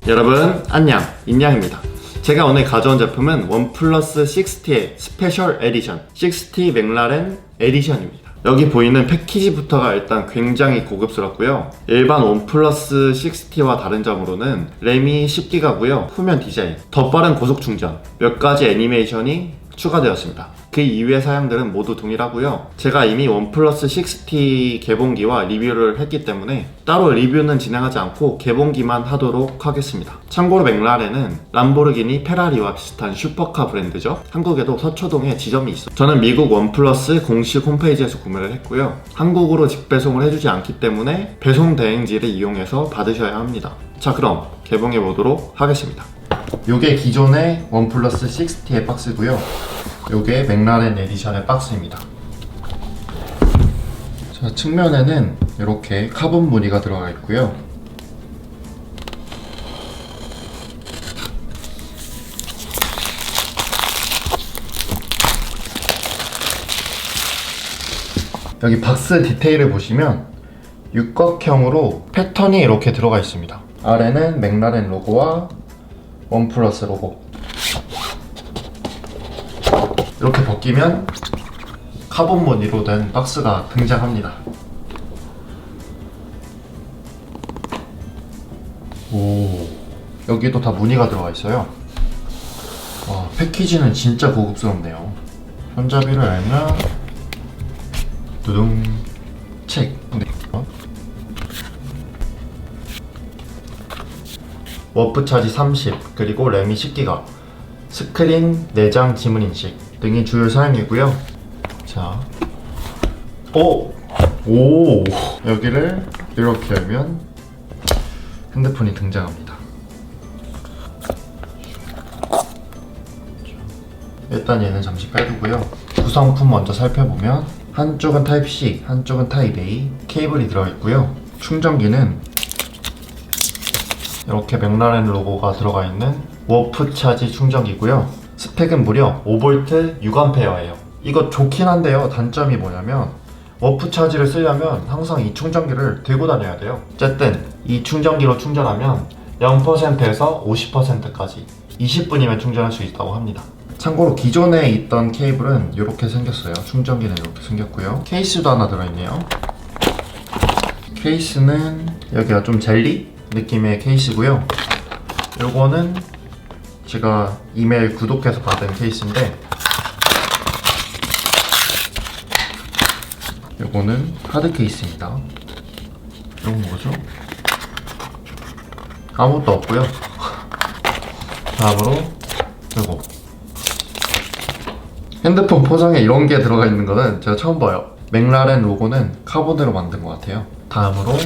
여러분 안녕, 인양입니다. 제가 오늘 가져온 제품은 원플러스 60의 스페셜 에디션 60 맥라렌 에디션입니다. 여기 보이는 패키지부터가 일단 굉장히 고급스럽고요. 일반 원플러스 60와 다른 점으로는 램이 10기가고요. 후면 디자인, 더 빠른 고속 충전, 몇 가지 애니메이션이 추가되었습니다. 그 이외의 사양들은 모두 동일하고요. 제가 이미 원플러스 60 개봉기와 리뷰를 했기 때문에 따로 리뷰는 진행하지 않고 개봉기만 하도록 하겠습니다. 참고로 맥라렌은 람보르기니, 페라리와 비슷한 슈퍼카 브랜드죠. 한국에도 서초동에 지점이 있어요. 저는 미국 원플러스 공식 홈페이지에서 구매를 했고요. 한국으로 직배송을 해주지 않기 때문에 배송 대행지를 이용해서 받으셔야 합니다. 자, 그럼 개봉해 보도록 하겠습니다. 요게 기존의 원플러스 60의 박스고요. 요게 맥라렌 에디션의 박스입니다. 자, 측면에는 이렇게 카본 무늬가 들어가 있고요. 여기 박스 디테일을 보시면 육각형으로 패턴이 이렇게 들어가 있습니다. 아래는 맥라렌 로고와 원플러스 로고. 이렇게 벗기면 카본 무늬로 된 박스가 등장합니다. 오, 여기도 다 무늬가 들어가 있어요. 와, 패키지는 진짜 고급스럽네요. 손잡이를 열면 두둥, 책. 워프 차지 30, 그리고 램이 10기가, 스크린, 내장 지문 인식 등이 주요 사양이고요. 자, 오! 여기를 이렇게 열면 핸드폰이 등장합니다. 일단 얘는 잠시 빼두고요. 구성품 먼저 살펴보면 한쪽은 타입C, 한쪽은 타입A 케이블이 들어있고요. 충전기는 이렇게 맥라렌 로고가 들어가 있는 워프 차지 충전기고요. 스펙은 무려 5V 6A예요. 이거 좋긴 한데요. 단점이 뭐냐면 워프 차지를 쓰려면 항상 이 충전기를 들고 다녀야 돼요. 어쨌든 이 충전기로 충전하면 0%에서 50%까지 20분이면 충전할 수 있다고 합니다. 참고로 기존에 있던 케이블은 이렇게 생겼어요. 충전기는 이렇게 생겼고요. 케이스도 하나 들어있네요. 케이스는 여기가 좀 젤리 느낌의 케이스고요. 요거는 제가 이메일 구독해서 받은 케이스인데, 요거는 하드 케이스입니다. 이건 뭐죠? 아무것도 없고요. 다음으로 요거 핸드폰 포장에 이런 게 들어가 있는 거는 제가 처음 봐요. 맥라렌 로고는 카본으로 만든 것 같아요. 다음으로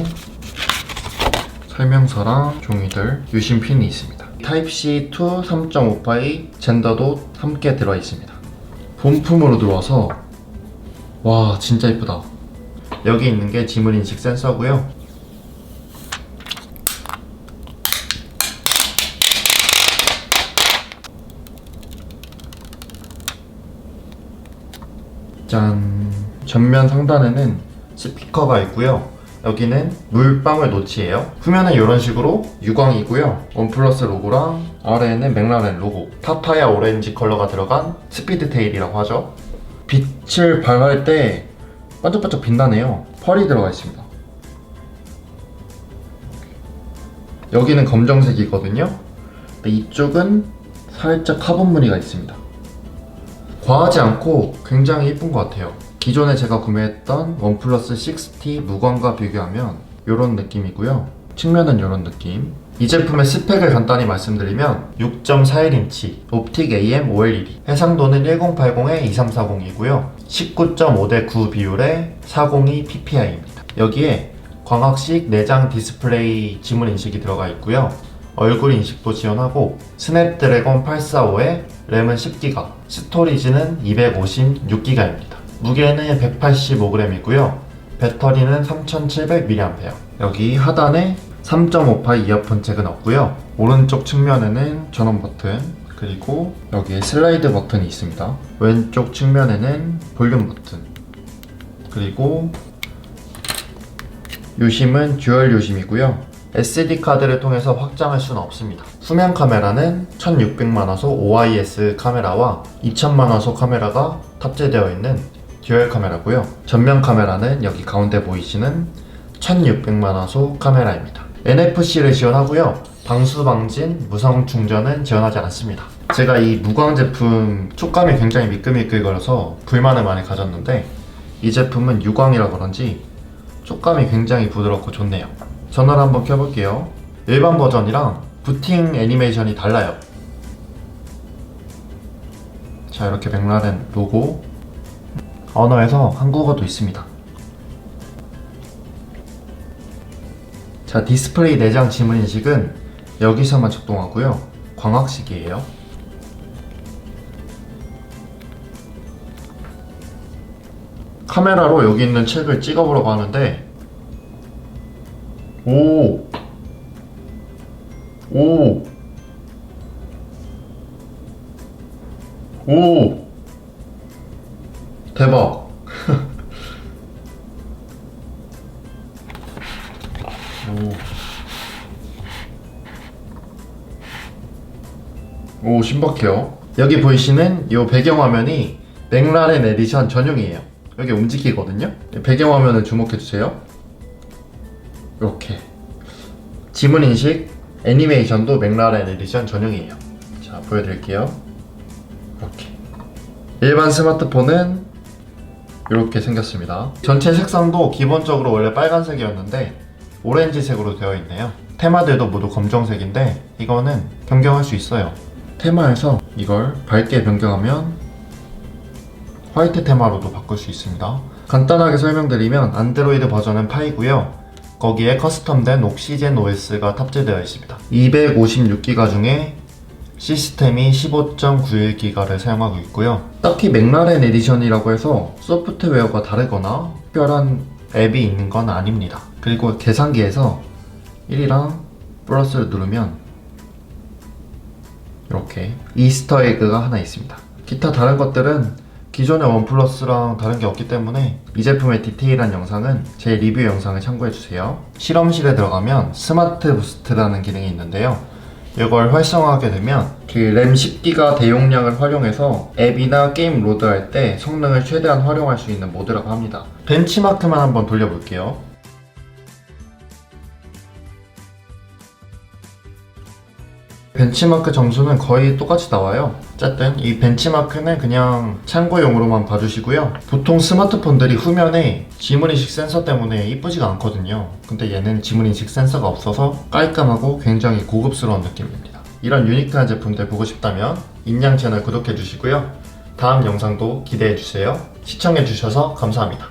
설명서랑 종이들, 유심 핀이 있습니다. 타입C to 3.5파이 젠더도 함께 들어있습니다. 본품으로 들어와서 와, 진짜 이쁘다. 여기 있는 게 지문 인식 센서고요. 짠! 전면 상단에는 스피커가 있고요. 여기는 물방울 노치예요. 후면은 이런 식으로 유광이고요. 원플러스 로고랑 아래에는 맥라렌 로고, 파파야 오렌지 컬러가 들어간 스피드 테일이라고 하죠. 빛을 발할 때 반짝반짝 빛나네요. 펄이 들어가 있습니다. 여기는 검정색이거든요. 이쪽은 살짝 카본 무늬가 있습니다. 과하지 않고 굉장히 예쁜 것 같아요. 기존에 제가 구매했던 원플러스 60 무광과 비교하면 이런 느낌이고요. 측면은 이런 느낌. 이 제품의 스펙을 간단히 말씀드리면 6.41인치 옵틱 AM OLED, 해상도는 1080에 2340이고요 19.5:9 비율의 402 PPI입니다. 여기에 광학식 내장 디스플레이 지문 인식이 들어가 있고요. 얼굴 인식도 지원하고 스냅드래곤 845에 램은 10기가, 스토리지는 256기가입니다. 무게는 185g이고요. 배터리는 3700mAh. 여기 하단에 3.5파 이어폰 잭은 없고요. 오른쪽 측면에는 전원 버튼, 그리고 여기에 슬라이드 버튼이 있습니다. 왼쪽 측면에는 볼륨 버튼, 그리고 유심은 듀얼 유심이고요. SD 카드를 통해서 확장할 수는 없습니다. 후면 카메라는 1600만화소 OIS 카메라와 2000만화소 카메라가 탑재되어 있는 듀얼 카메라고요. 전면 카메라는 여기 가운데 보이시는 1600만화소 카메라입니다. NFC를 지원하고요. 방수 방진, 무선 충전은 지원하지 않습니다. 제가 이 무광 제품 촉감이 굉장히 미끌미끌거려서 불만을 많이 가졌는데 이 제품은 유광이라 그런지 촉감이 굉장히 부드럽고 좋네요. 전원을 한번 켜볼게요. 일반 버전이랑 부팅 애니메이션이 달라요. 자, 이렇게 맥라렌 로고, 언어에서 한국어도 있습니다. 자, 디스플레이 내장 지문 인식은 여기서만 작동하고요. 광학식이에요. 카메라로 여기 있는 책을 찍어보려고 하는데 오! 대박! 오, 신박해요. 여기 보이시는 이 배경화면이 맥라렌 에디션 전용이에요. 여기 움직이거든요? 배경화면을 주목해주세요. 이렇게 지문인식 애니메이션도 맥라렌 에디션 전용이에요. 자, 보여드릴게요. 이렇게 일반 스마트폰은 이렇게 생겼습니다. 전체 색상도 기본적으로 원래 빨간색이었는데 오렌지색으로 되어 있네요. 테마들도 모두 검정색인데 이거는 변경할 수 있어요. 테마에서 이걸 밝게 변경하면 화이트 테마로도 바꿀 수 있습니다. 간단하게 설명드리면 안드로이드 버전은 8이고요. 거기에 커스텀된 옥시젠 OS가 탑재되어 있습니다. 256기가 중에 시스템이 15.91기가를 사용하고 있고요. 딱히 맥라렌 에디션이라고 해서 소프트웨어가 다르거나 특별한 앱이 있는 건 아닙니다. 그리고 계산기에서 1이랑 플러스를 누르면 이렇게 이스터 에그가 하나 있습니다. 기타 다른 것들은 기존의 원 플러스랑 다른 게 없기 때문에 이 제품의 디테일한 영상은 제 리뷰 영상을 참고해주세요. 실험실에 들어가면 스마트 부스트라는 기능이 있는데요. 이걸 활성화하게 되면 그 램 10기가 대용량을 활용해서 앱이나 게임 로드할 때 성능을 최대한 활용할 수 있는 모드라고 합니다. 벤치마크만 한번 돌려볼게요. 벤치마크 점수는 거의 똑같이 나와요. 어쨌든 이 벤치마크는 그냥 참고용으로만 봐주시고요. 보통 스마트폰들이 후면에 지문인식 센서 때문에 이쁘지가 않거든요. 근데 얘는 지문인식 센서가 없어서 깔끔하고 굉장히 고급스러운 느낌입니다. 이런 유니크한 제품들 보고 싶다면 인양 채널 구독해주시고요. 다음 영상도 기대해주세요. 시청해주셔서 감사합니다.